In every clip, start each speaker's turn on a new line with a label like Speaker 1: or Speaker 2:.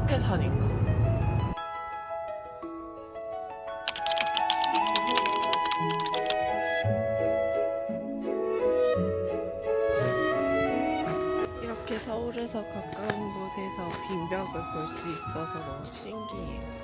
Speaker 1: 카페산인가? 이렇게 서울에서 가까운 곳에서 빈벽을 볼 수 있어서 너무 신기해요.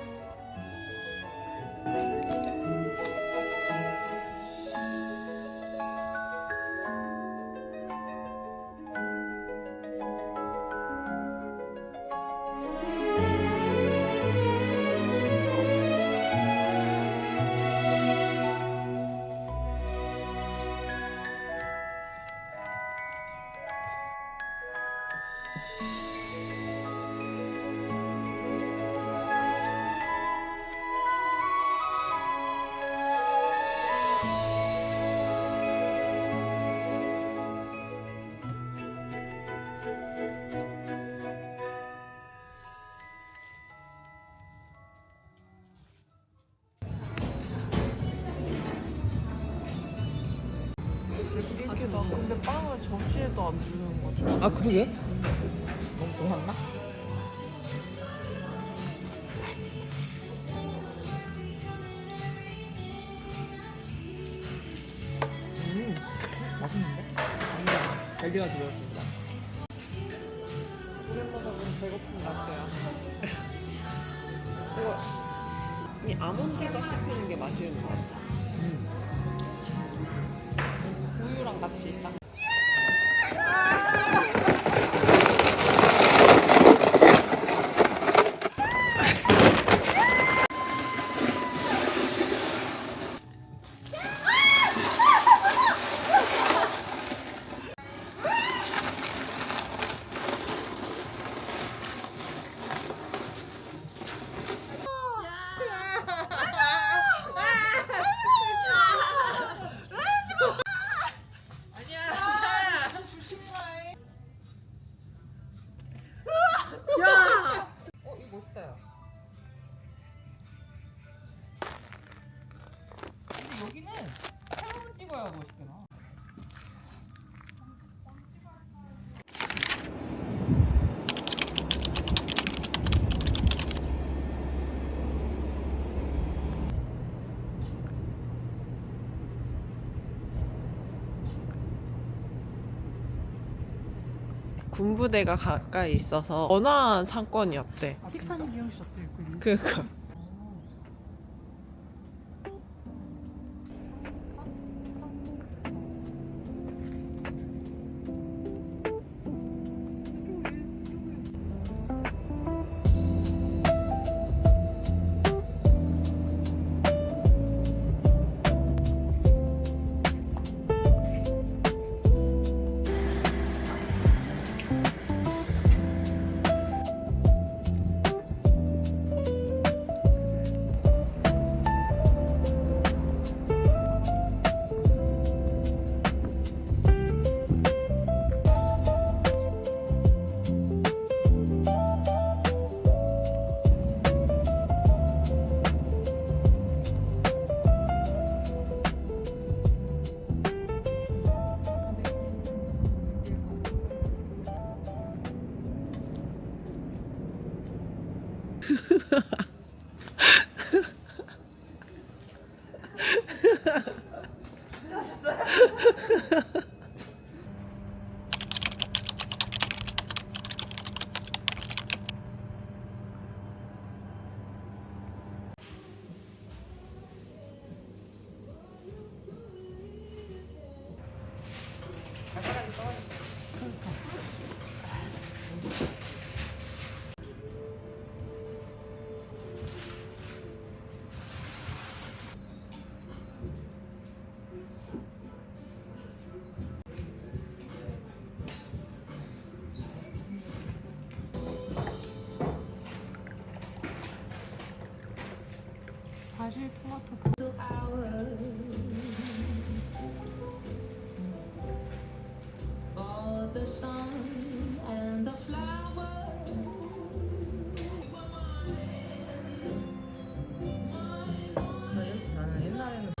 Speaker 1: 이게 나 근데 빵을 접시에도 안 주는 거죠?
Speaker 2: 아 그러게? 너무 좋았나? 맛있는데? 아니야 젤리가 들어있어.
Speaker 1: 오랜만에 보면 배고픈 라떼야. 이 아몬드가 씹히는 게 맛있는 것 같아. 우유랑 같이 딱. 이거 멋있어요.
Speaker 2: 근데 여기는 사진을 찍어야 멋있게 나.
Speaker 1: 군부대가 가까이 있어서 번화한 상권이었대.
Speaker 2: 티파니 비용셨대
Speaker 1: 그니까.
Speaker 2: 바질 토마토 나는 옛날에는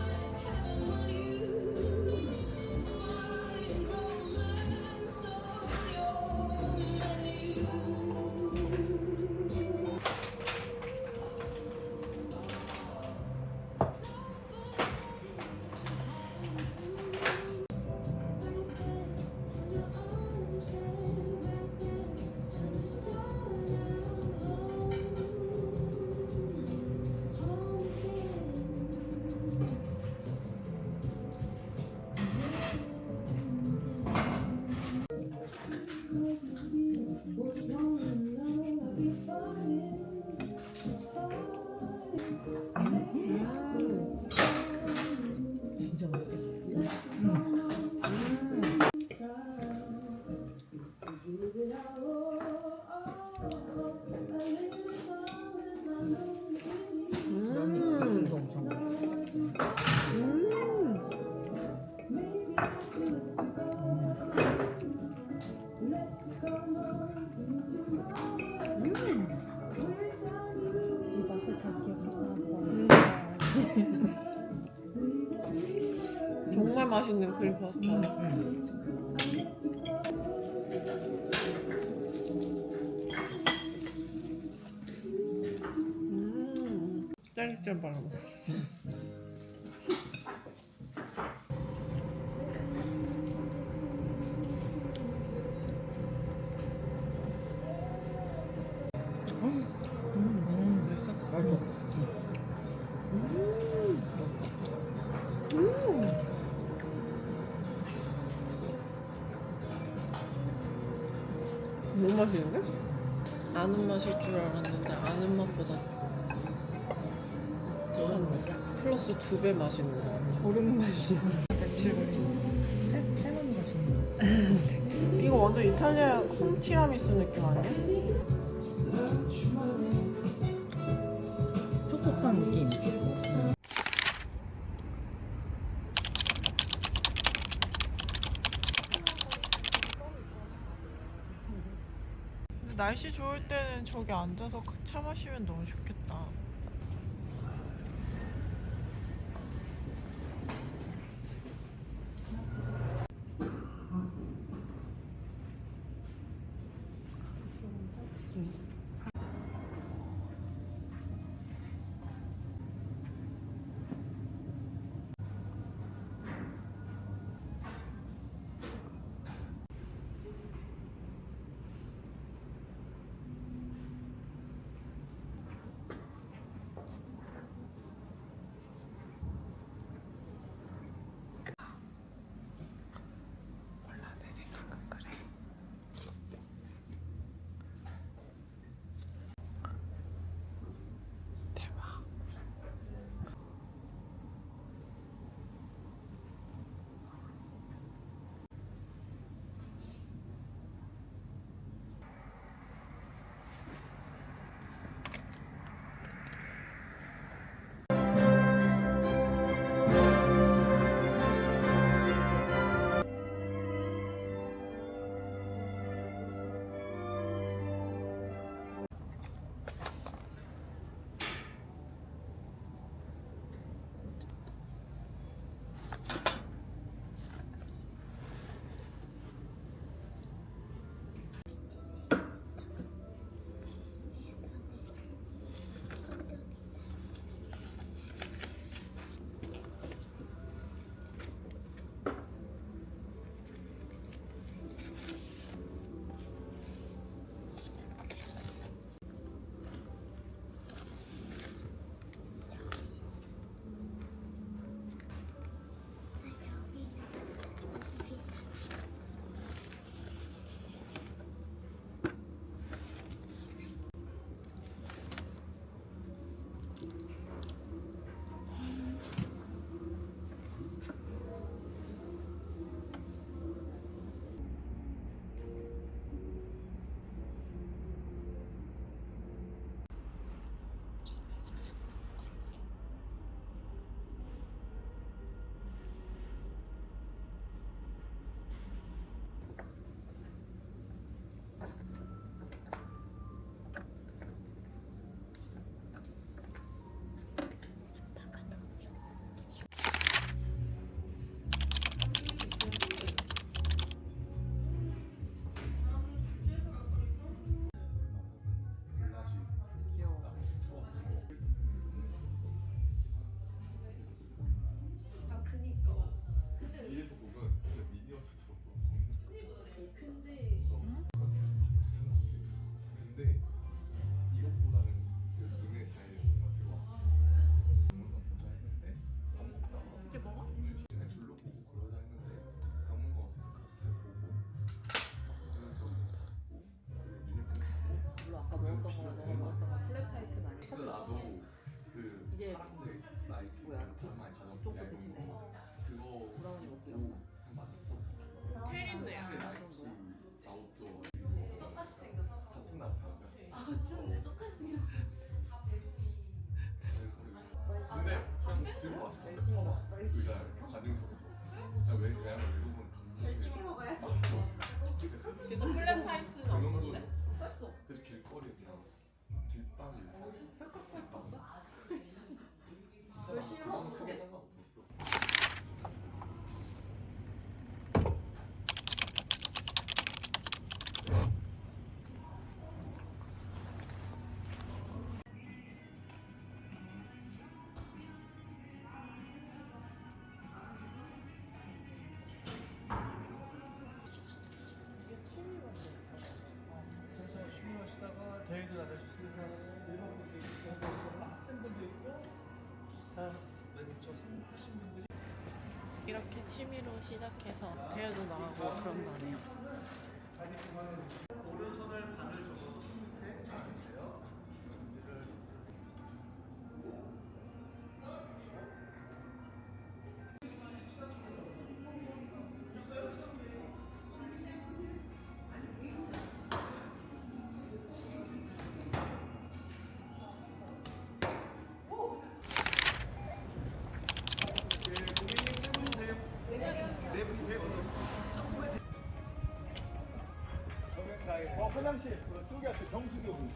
Speaker 3: 이 맛을 잘 기억했다고
Speaker 1: 정말 맛있는 크림 파스타. 짤짤바람. 맛있어?
Speaker 2: 맛있어.
Speaker 1: 너무 맛있는데? 아는 맛일 줄 알았는데 아는 맛보다
Speaker 2: 뭐라는 맛이야?
Speaker 1: 플러스 2배 맛있는 거.
Speaker 2: 모르는 맛이야. 할머니 맛있는
Speaker 1: 이거 완전 이탈리아 콘티라미수 느낌 아니야?
Speaker 2: 촉촉한 느낌.
Speaker 1: 근데 날씨 좋을 때는 저기 앉아서 차 마시면 너무 좋겠다. 그래서 플랫타이트는 없는데?
Speaker 4: 그래서 길거리에 그냥 길바위 열심히 크게 상관없었어.
Speaker 5: 그래서 취미하시다가 대회도 나가셨으니까 이런 분도 있고 학생분도 있고 다 왼쪽 하신 분들이
Speaker 1: 이렇게 취미로 시작해서 대회도 나가고 그런다네요.
Speaker 5: 오른손을 반을 접어서 밑에 잡으세요. 문제를
Speaker 6: 화장실 그쪽에 앞에 정수기 오는지